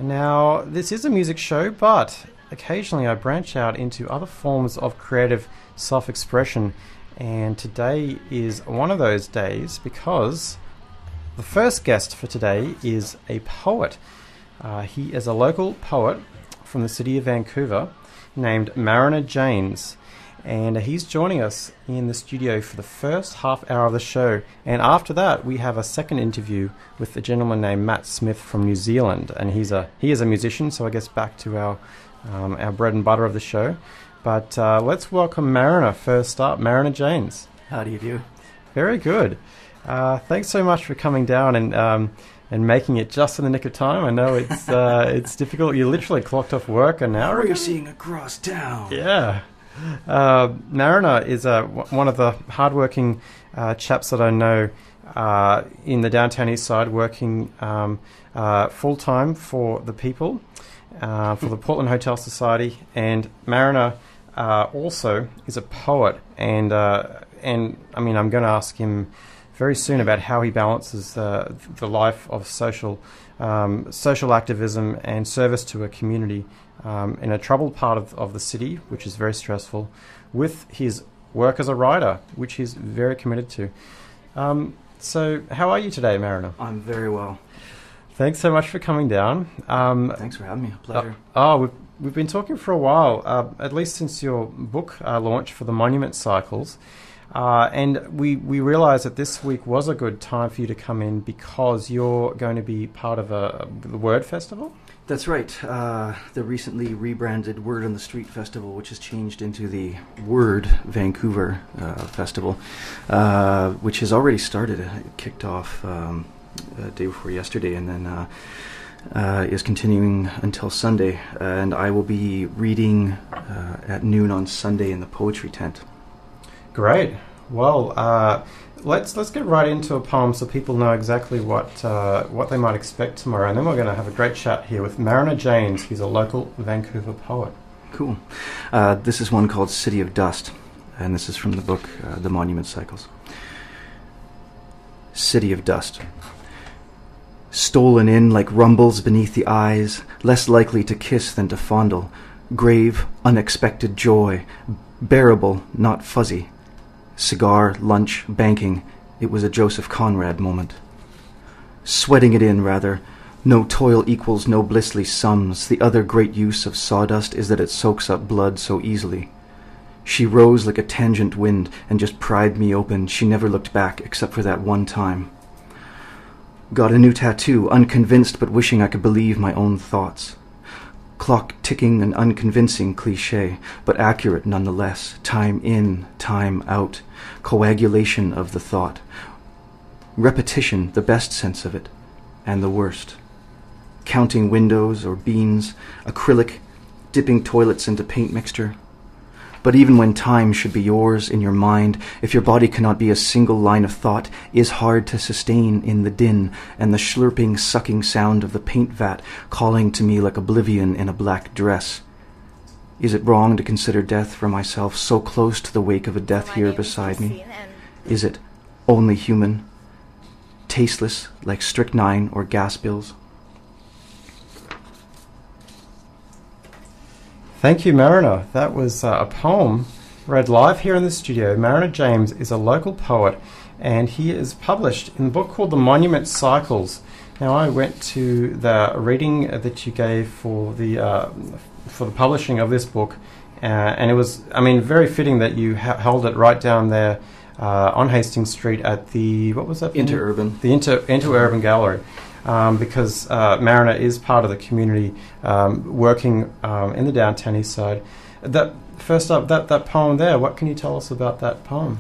Now, this is a music show, but occasionally I branch out into other forms of creative self-expression, and today is one of those days because the first guest for today is a poet. He is a local poet from the city of Vancouver named Mariner James, and he's joining us in the studio for the first half hour of the show, and after that we have a second interview with a gentleman named Matt Smith from New Zealand, and he is a musician, so I guess back to our bread and butter of the show. But let's welcome Mariner first up. Mariner James. How do you do? Very good. Thanks so much for coming down and making it just in the nick of time. I know it's it's difficult. You literally clocked off work an hour ago. We're seeing across town. Yeah. Mariner is one of the hardworking chaps that I know in the downtown east side, working full-time for the people, for the Portland Hotel Society. And Mariner also is a poet. And I mean, I'm going to ask him very soon about how he balances the life of social activism and service to a community in a troubled part of the city, which is very stressful, with his work as a writer, which he's very committed to. So how are you today, Mariner? I'm very well. Thanks so much for coming down. Thanks for having me. A pleasure. We've been talking for a while, at least since your book launch for the Monument Cycles. And we realised that this week was a good time for you to come in because you're going to be part of the Word Festival? That's right. The recently rebranded Word on the Street Festival, which has changed into the Word Vancouver Festival, which has already started. It kicked off day before yesterday, and then is continuing until Sunday. And I will be reading at noon on Sunday in the Poetry Tent. Great. Well, let's get right into a poem so people know exactly what they might expect tomorrow, and then we're going to have a great chat here with Mariner James. He's a local Vancouver poet. Cool. This is one called City of Dust, and this is from the book The Monument Cycles. City of Dust. Stolen in like rumbles beneath the eyes, less likely to kiss than to fondle. Grave, unexpected joy, bearable, not fuzzy. Cigar, lunch, banking, it was a Joseph Conrad moment. Sweating it in, rather. No toil equals no blissly sums. The other great use of sawdust is that it soaks up blood so easily. She rose like a tangent wind and just pried me open. She never looked back except for that one time. Got a new tattoo, unconvinced but wishing I could believe my own thoughts. Clock ticking, an unconvincing cliché, but accurate nonetheless. Time in, time out. Coagulation of the thought. Repetition, the best sense of it, and the worst. Counting windows or beans, acrylic, dipping toilets into paint mixture. But even when time should be yours in your mind, if your body cannot be a single line of thought, is hard to sustain in the din and the slurping, sucking sound of the paint vat calling to me like oblivion in a black dress. Is it wrong to consider death for myself so close to the wake of a death here beside me? Is it only human, tasteless like strychnine or gas bills? Thank you, Mariner. That was a poem read live here in the studio. Mariner James is a local poet, and he is published in a book called The Monument Cycles. Now, I went to the reading that you gave for the publishing of this book, and it was, I mean, very fitting that you held it right down there on Hastings Street at the, what was that? Interurban. The Interurban Gallery. Because Mariner is part of the community working in the downtown east side. First up, that poem there, what can you tell us about that poem?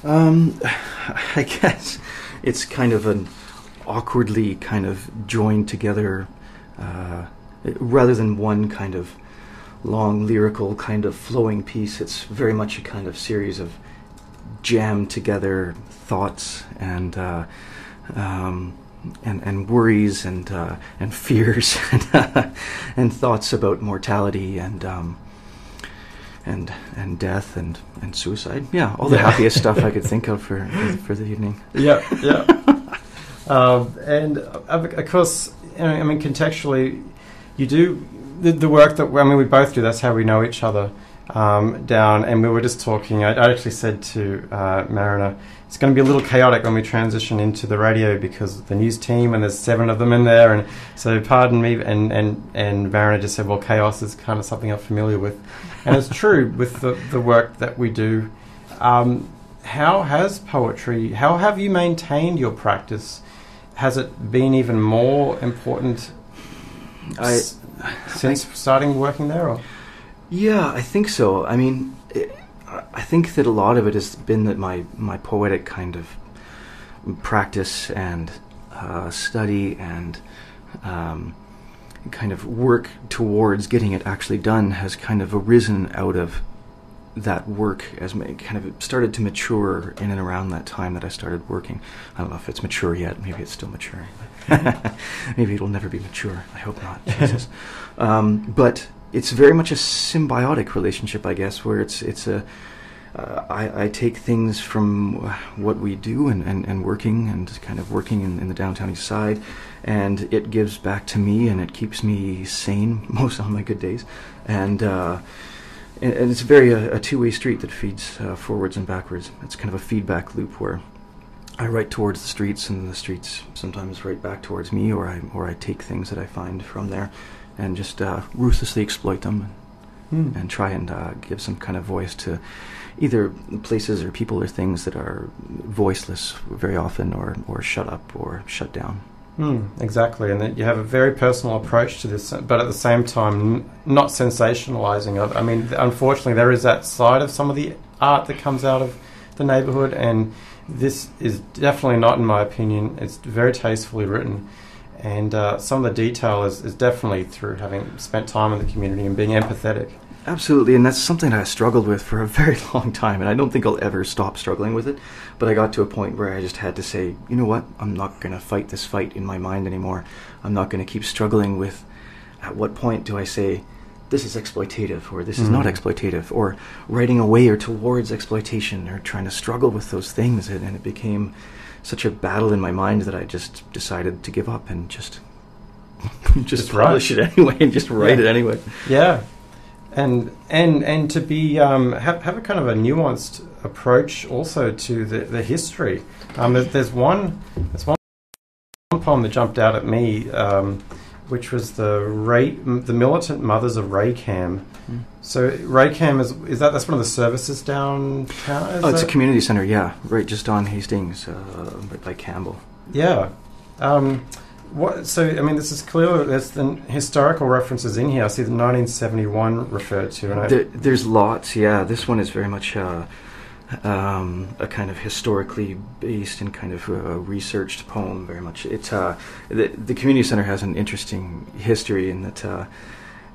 I guess it's kind of an awkwardly kind of joined together, rather than one kind of long lyrical kind of flowing piece. It's very much a kind of series of jammed together thoughts and worries and fears and thoughts about mortality and death and suicide. Yeah, all the happiest stuff I could think of for the evening. Yeah. And of course, I mean, contextually, you do the work that, I mean, we both do. That's how we know each other down. And we were just talking. I actually said to Mariner, it's going to be a little chaotic when we transition into the radio because the news team, and there's 7 of them in there, and so pardon me. And Mariner just said, well, chaos is kind of something I'm familiar with, and it's true with the work that we do. How have you maintained your practice? Has it been even more important since starting working there? Or? Yeah, I think so. I mean, I think that a lot of it has been that my poetic kind of practice and study and kind of work towards getting it actually done has kind of arisen out of that work as kind of started to mature in and around that time that I started working. I don't know if it's mature yet. Maybe it's still maturing. Maybe it'll never be mature. I hope not. Jesus. But it's very much a symbiotic relationship, I guess, where I take things from what we do and working and kind of working in the downtown east side, and it gives back to me and it keeps me sane most on my good days. And it's very a two-way street that feeds forwards and backwards. It's kind of a feedback loop where I write towards the streets, and the streets sometimes write back towards me, or I take things that I find from there and just ruthlessly exploit them and try and give some kind of voice to either places or people or things that are voiceless very often, or shut up or shut down. Exactly, and that you have a very personal approach to this, but at the same time not sensationalizing of. I mean, unfortunately, there is that side of some of the art that comes out of the neighborhood, and this is definitely not, in my opinion. It's very tastefully written, and some of the detail is definitely through having spent time in the community and being empathetic. Absolutely, and that's something that I struggled with for a very long time, and I don't think I'll ever stop struggling with it, but I got to a point where I just had to say, you know what, I'm not going to fight this fight in my mind anymore. I'm not going to keep struggling with, at what point do I say, this is exploitative, or this is not exploitative, or writing away or towards exploitation, or trying to struggle with those things, and it became such a battle in my mind that I just decided to give up and just publish it anyway, and just write it anyway. Yeah. And to be have a kind of a nuanced approach also to the history. There's one poem that jumped out at me, which was the Militant Mothers of Raycam. So Raycam that's one of the services downtown. It's a community center, yeah, right just on Hastings, right by Campbell. Yeah. So, I mean, this is clear. There's the historical references in here. I see the 1971 referred to. And there's lots, yeah. This one is very much a kind of historically based and kind of researched poem, very much. It's the community center has an interesting history in that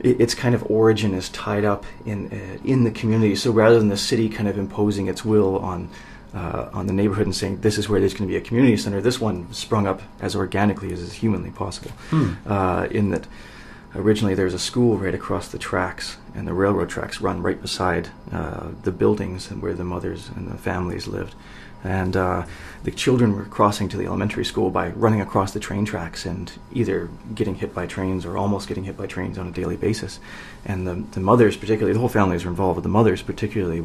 its kind of origin is tied up in the community. So rather than the city kind of imposing its will on the neighborhood and saying this is where there's going to be a community center, this one sprung up as organically as is humanly possible. In that originally there was a school right across the tracks, and the railroad tracks run right beside the buildings and where the mothers and the families lived, and the children were crossing to the elementary school by running across the train tracks and either getting hit by trains or almost getting hit by trains on a daily basis. And the mothers particularly, the whole families were involved, but the mothers particularly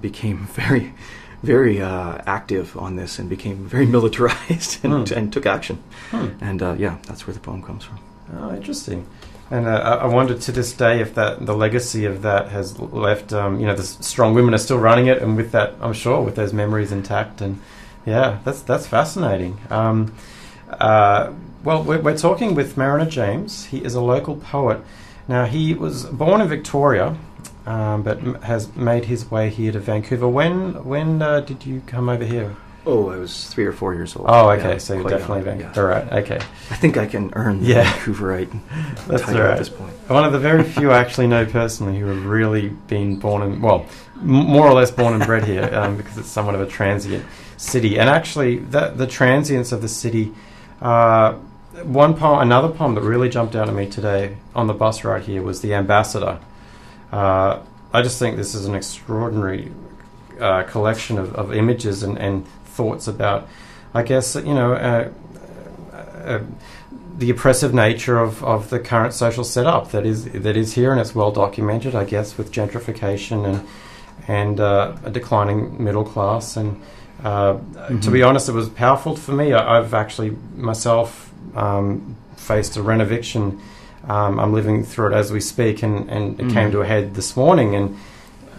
became very, very active on this and became very militarized and took action. And that's where the poem comes from. Oh, interesting. And I wonder to this day if the legacy of that has left. The strong women are still running it, and with that, I'm sure, with those memories intact. And yeah, that's fascinating. Well, we're talking with Mariner James. He is a local poet. Now, he was born in Victoria, but has made his way here to Vancouver. When did you come over here? Oh, I was 3 or 4 years old. Oh, okay, yeah, so you're definitely Vancouver. All right, okay. I think I can earn the Vancouverite title at this point. One of the very few I actually know personally who have really been born in, well, more or less born and bred here, because it's somewhat of a transient city. And actually, the transience of the city, another poem that really jumped out at me today on the bus ride here was The Ambassador. I just think this is an extraordinary collection of images and thoughts about, I guess, the oppressive nature of the current social setup that is here, and it's well documented, I guess, with gentrification and a declining middle class. And to be honest, it was powerful for me. I've actually myself faced a renoviction. I'm living through it as we speak, and it came to a head this morning.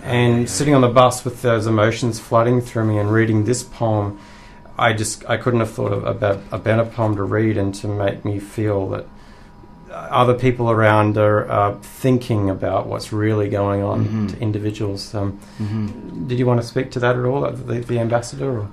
And sitting on the bus with those emotions flooding through me and reading this poem, I couldn't have thought of a better poem to read and to make me feel that other people around are thinking about what's really going on to individuals. Did you want to speak to that at all, the ambassador? Or?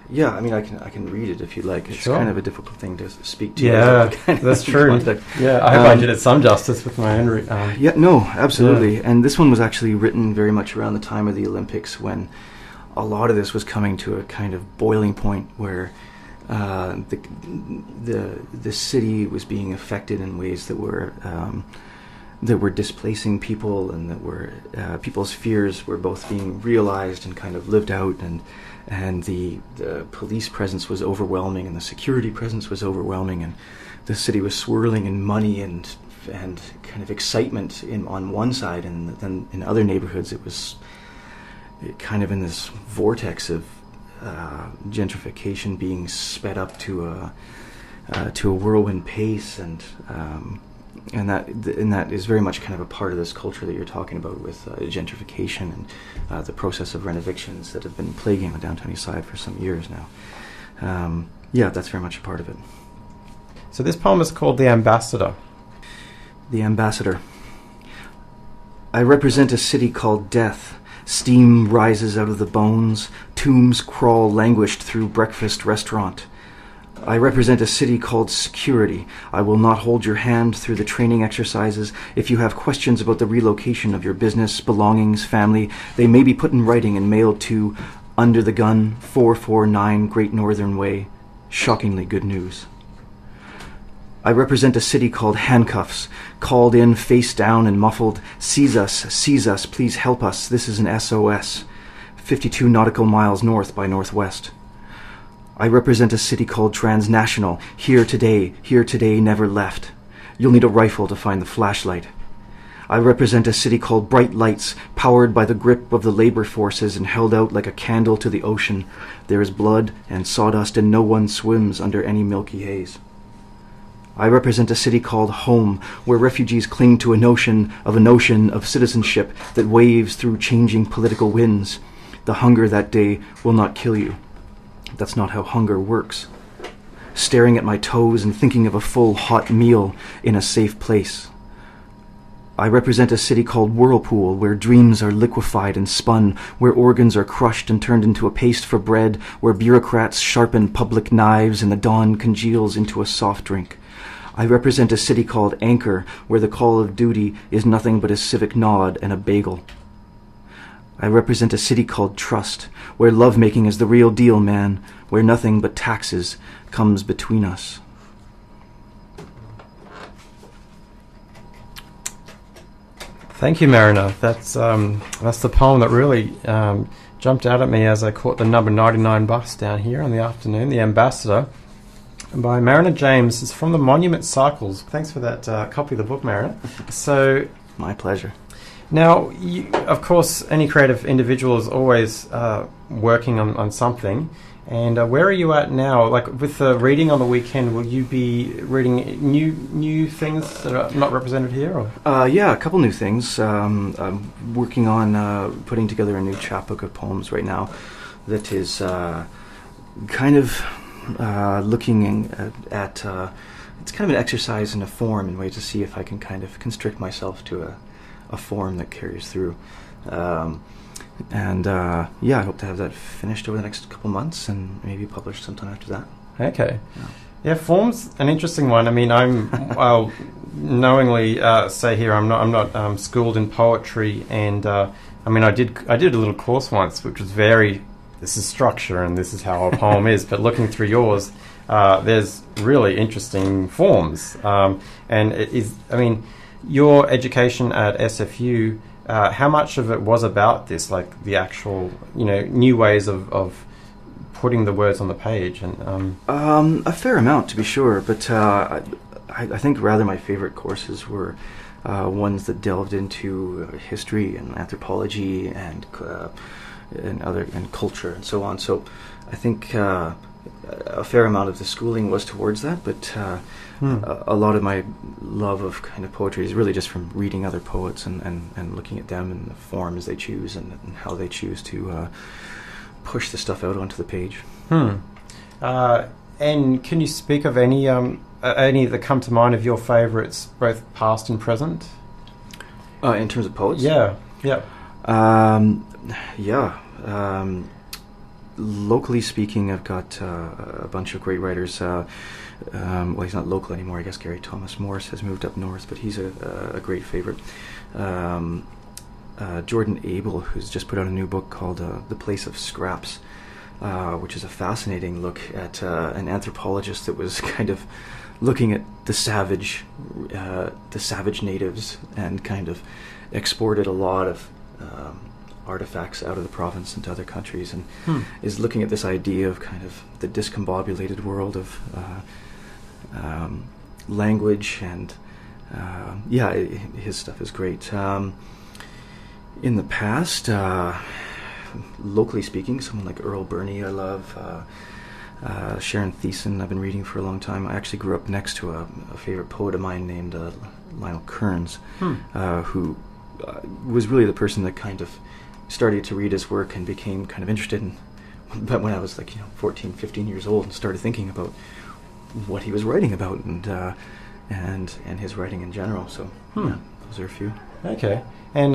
Yeah, I mean, I can read it if you like. It's kind of a difficult thing to speak to. Yeah, that's true. Yeah, I hope I did it some justice with my own. Yeah, no, absolutely. Yeah. And this one was actually written very much around the time of the Olympics, when a lot of this was coming to a kind of boiling point, where the city was being affected in ways that were displacing people, and that were people's fears were both being realized and kind of lived out, and the police presence was overwhelming, and the security presence was overwhelming, and the city was swirling in money and kind of excitement on one side, and then in other neighborhoods it was kind of in this vortex of gentrification being sped up to a whirlwind pace, and that is very much kind of a part of this culture that you're talking about, with gentrification and the process of renovictions that have been plaguing the downtown east side for some years now. Yeah, that's very much a part of it. So this poem is called The Ambassador. The Ambassador. I represent a city called Death. Steam rises out of the bones. Tombs crawl languished through breakfast restaurant. I represent a city called Security. I will not hold your hand through the training exercises. If you have questions about the relocation of your business, belongings, family, they may be put in writing and mailed to Under the Gun, 449 Great Northern Way. Shockingly good news. I represent a city called Handcuffs, called in face down and muffled. Seize us, please help us, this is an SOS. 52 nautical miles north by northwest. I represent a city called Transnational, here today, never left. You'll need a rifle to find the flashlight. I represent a city called Bright Lights, powered by the grip of the labor forces and held out like a candle to the ocean. There is blood and sawdust, and no one swims under any milky haze. I represent a city called Home, where refugees cling to a notion of citizenship that waves through changing political winds. The hunger that day will not kill you. That's not how hunger works. Staring at my toes and thinking of a full hot meal in a safe place. I represent a city called Whirlpool, where dreams are liquefied and spun, where organs are crushed and turned into a paste for bread, where bureaucrats sharpen public knives and the dawn congeals into a soft drink. I represent a city called Anchor, where the call of duty is nothing but a civic nod and a bagel. I represent a city called Trust, where lovemaking is the real deal, man, where nothing but taxes comes between us. Thank you, Mariner. That's the poem that really jumped out at me as I caught the number 99 bus down here in the afternoon, The Ambassador, by Mariner James. It's from the Monument Cycles. Thanks for that copy of the book, Mariner. So, my pleasure. Now, of course, any creative individual is always working on something. And where are you at now? Like with the reading on the weekend, will you be reading new things that are not represented here? Or? Yeah, a couple new things. I'm working on putting together a new chapbook of poems right now that is kind of looking at it's kind of an exercise in a form, in ways to see if I can kind of constrict myself to a form that carries through. Yeah, I hope to have that finished over the next couple months and maybe published sometime after that. Okay. Yeah, form's an interesting one. I mean, I'll knowingly say here I'm not schooled in poetry, and I mean I did a little course once, which was this is structure and this is how a poem is. But looking through yours, there's really interesting forms, and it is. I mean, your education at SFU. How much of it was about this, like the actual, new ways of putting the words on the page? And a fair amount, to be sure, but I think rather my favorite courses were ones that delved into history and anthropology and culture and so on. So I think a fair amount of the schooling was towards that, but a lot of my love of kind of poetry is really just from reading other poets and looking at them and the forms they choose and how they choose to push the stuff out onto the page. And can you speak of any that come to mind of your favourites, both past and present? In terms of poets? Yeah. Locally speaking, I've got a bunch of great writers. Well, he's not local anymore. I guess Gary Thomas Morris has moved up north, but he's a great favourite. Jordan Abel, who's just put out a new book called The Place of Scraps, which is a fascinating look at an anthropologist that was kind of looking at the savage natives and kind of exported a lot of artifacts out of the province into other countries, and is looking at this idea of kind of the discombobulated world of language, and his stuff is great. In the past, locally speaking, someone like Earl Burney I love. Sharon Thiessen I've been reading for a long time. I actually grew up next to a favorite poet of mine named Lionel Kearns, who was really the person that kind of started to read his work and became kind of interested in, but when I was 14, 15 years old, and started thinking about what he was writing about and his writing in general. So yeah, those are a few. Okay. And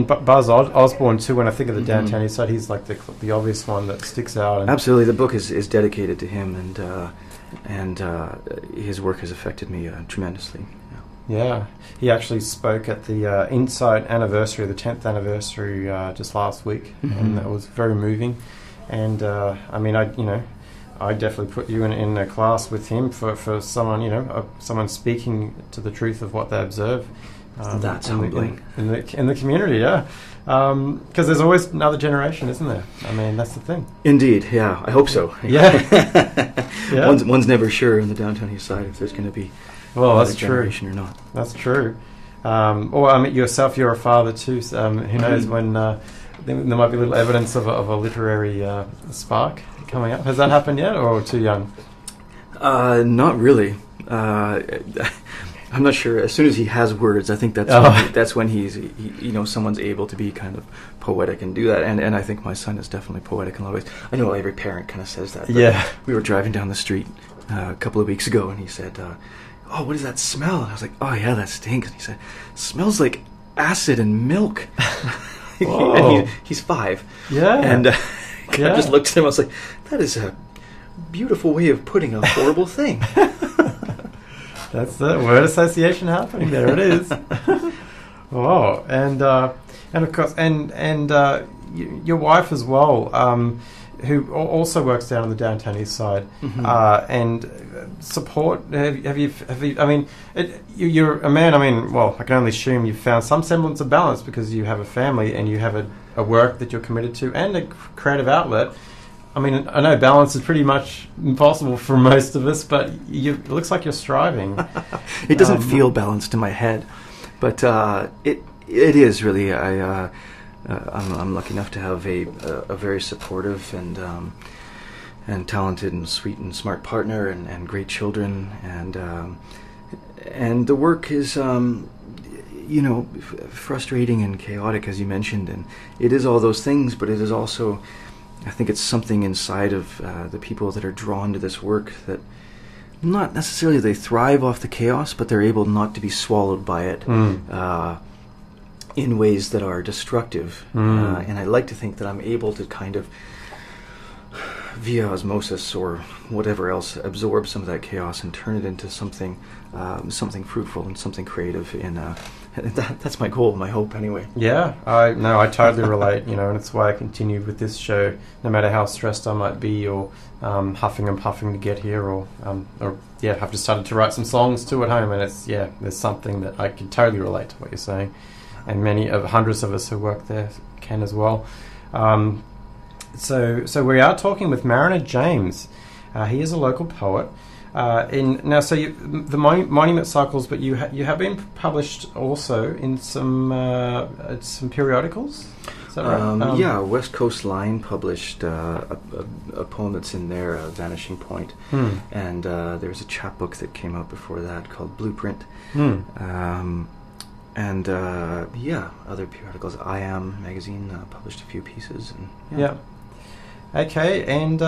Buzz Osborne too. When I think of the Downtown East Side, he's like the obvious one that sticks out. And absolutely, the book is dedicated to him, and his work has affected me tremendously. Yeah, he actually spoke at the Insight anniversary, the 10th anniversary, just last week, and that was very moving. And I definitely put you in a class with him for someone, someone speaking to the truth of what they observe. That's humbling. In the community, yeah. Because there's always another generation, isn't there? I mean, that's the thing. Indeed, yeah. I hope so. Yeah. Yeah. One's never sure on the Downtown East Side if there's going to be that's generation true. or not. That's true. Yourself, you're a father too. So, who knows when there might be a little evidence of a literary spark coming up. Has that happened yet, or too young? Not really. I'm not sure. As soon as he has words, I think that's when he's someone's able to be kind of poetic and do that. And I think my son is definitely poetic in a lot of ways. I know every parent kind of says that. But yeah. We were driving down the street a couple of weeks ago, and he said, "Oh, what is that smell?" And I was like, "Oh yeah, that stinks." And he said, "Smells like acid and milk." And he's 5. Yeah. And I just looked at him. I was like, "That is a beautiful way of putting a horrible thing." That's the word association happening. There it is. And of course, and your wife as well, who also works down on the Downtown East Side, and support. Have you? I mean, you're a man. I mean, well, I can only assume you've found some semblance of balance because you have a family and you have a work that you're committed to and a creative outlet. I mean, I know balance is pretty much impossible for most of us, but it looks like you're striving. It doesn't feel balanced in my head, but it is really. I'm lucky enough to have a very supportive and talented and sweet and smart partner and great children, and the work is frustrating and chaotic, as you mentioned, and it is all those things, but it is also, I think it's something inside of the people that are drawn to this work that not necessarily they thrive off the chaos, but they're able not to be swallowed by it in ways that are destructive. And I like to think that I'm able to kind of, via osmosis or whatever else, absorb some of that chaos and turn it into something fruitful and something creative. That's my goal, my hope, anyway. Yeah, I totally relate. And it's why I continued with this show, no matter how stressed I might be, or huffing and puffing to get here, or I've just started to write some songs too at home, and there's something that I can totally relate to what you're saying, and hundreds of us who work there can as well. So we are talking with Mariner James. He is a local poet. The Monument Cycles, but you have been published also in some periodicals. Is that right? Yeah, West Coast Line published a poem that's in there, Vanishing Point, and there was a chapbook that came out before that called Blueprint, and other periodicals. I Am magazine published a few pieces. And, yeah. Okay, and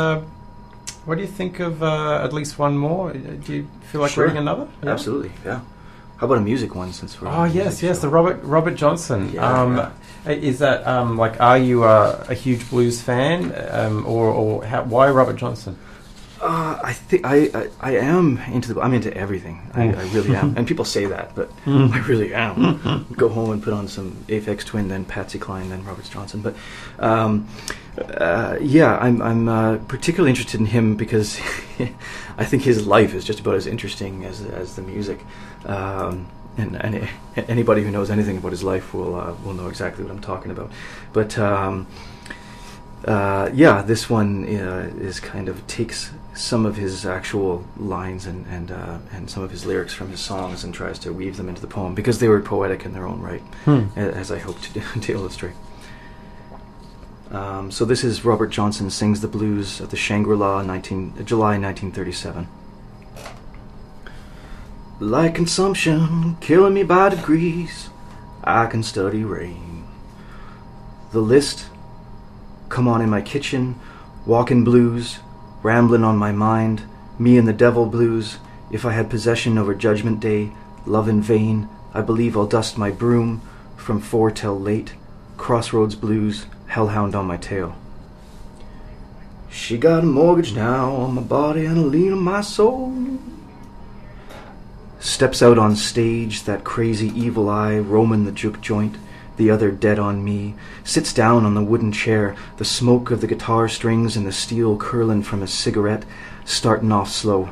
what do you think of at least one more? Do you feel like reading another? Yeah? Absolutely, yeah. How about a music one, since we're... Oh, yes, the Robert Johnson. Yeah. Is that, are you a huge blues fan, or why Robert Johnson? I think I am I'm into everything. I really am. And people say that, but I really am. Go home and put on some Aphex Twin, then Patsy Cline, then Robert Johnson. But I'm particularly interested in him because I think his life is just about as interesting as the music. And anybody who knows anything about his life will know exactly what I'm talking about. But this one is kind of takes some of his actual lines and some of his lyrics from his songs and tries to weave them into the poem because they were poetic in their own right, as I hope to illustrate. So this is Robert Johnson Sings the Blues at the Shangri-La, July 1937. Like consumption, killing me by degrees, I can study rain. The list, come on in my kitchen, walking blues, rambling on my mind, me and the devil blues. If I had possession over Judgment Day, love in vain, I believe I'll dust my broom from 4 till late. Crossroads blues, hellhound on my tail. She got a mortgage now on my body and a lien on my soul. Steps out on stage, that crazy evil eye roaming the juke joint, the other dead on me, sits down on the wooden chair, the smoke of the guitar strings and the steel curling from a cigarette, starting off slow.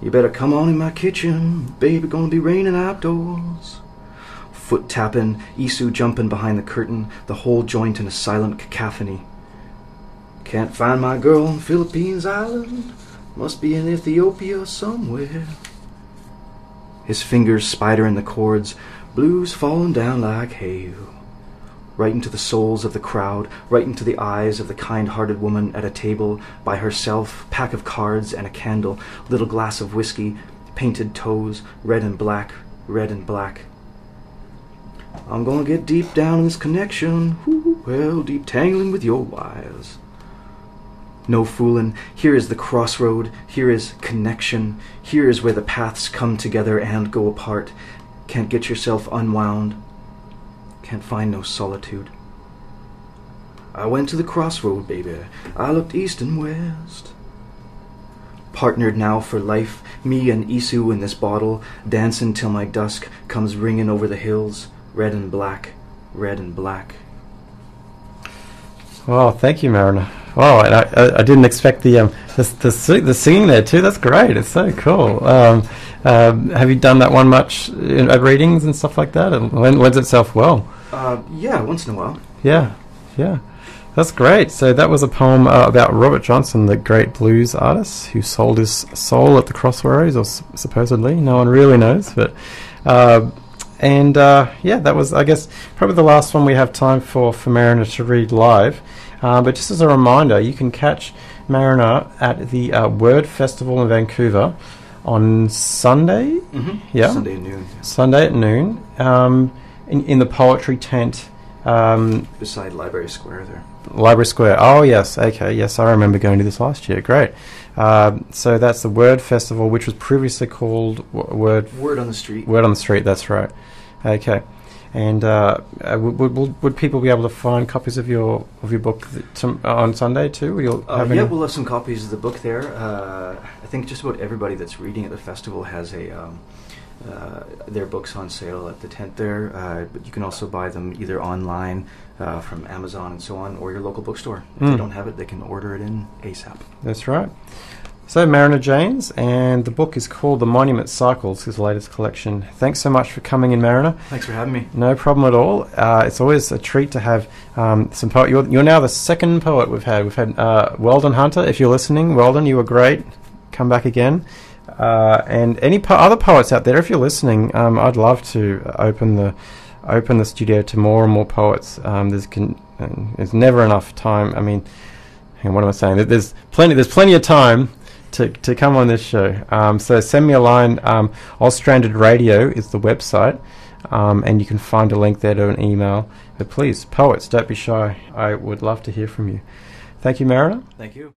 You better come on in my kitchen, baby, gonna be raining outdoors. Foot tapping, Isu jumping behind the curtain, the whole joint in a silent cacophony. Can't find my girl on Philippines Island, must be in Ethiopia somewhere. His fingers spidering the chords, blues falling down like hail. Right into the souls of the crowd, right into the eyes of the kind-hearted woman at a table by herself, pack of cards and a candle, little glass of whiskey, painted toes, red and black, red and black. I'm gonna get deep down in this connection, well, deep tangling with your wires. No fooling, here is the crossroad, here is connection, here is where the paths come together and go apart. Can't get yourself unwound, can't find no solitude. I went to the crossroad, baby, I looked east and west. Partnered now for life, me and Isu in this bottle, dancing till my dusk comes ringing over the hills, red and black, red and black. Well, thank you, Mariner. Wow, I didn't expect the singing there too. That's great. It's so cool. Have you done that one much at readings and stuff like that? It lends itself well. Yeah, once in a while. Yeah. That's great. So that was a poem about Robert Johnson, the great blues artist who sold his soul at the crossroads, or supposedly. No one really knows, but. That was, I guess, probably the last one we have time for Mariner to read live. But just as a reminder, you can catch Mariner at the Word Festival in Vancouver on Sunday. Mm-hmm. Yeah, Sunday at noon. Sunday at noon, in the poetry tent beside Library Square there. Library Square. Oh yes, okay, yes, I remember going to this last year. Great. So that's the Word Festival, which was previously called Word on the Street. Word on the Street. That's right. Okay. And would people be able to find copies of your book on Sunday too? We'll have some copies of the book there. I think just about everybody that's reading at the festival has their books on sale at the tent there. But you can also buy them either online from Amazon and so on, or your local bookstore. If they don't have it, they can order it in ASAP. That's right. So Mariner Janes, and the book is called The Monument Cycles, his latest collection. Thanks so much for coming in, Mariner. Thanks for having me. No problem at all. It's always a treat to have some poet. You're now the second poet we've had. We've had Weldon Hunter. If you're listening, Weldon, you were great. Come back again. And any other poets out there, if you're listening, I'd love to open the studio to more and more poets. There's never enough time. I mean, what am I saying? There's plenty of time to come on this show. So send me a line. Austranded Radio is the website, and you can find a link there to an email. But please, poets, don't be shy. I would love to hear from you. Thank you, Mariner. Thank you.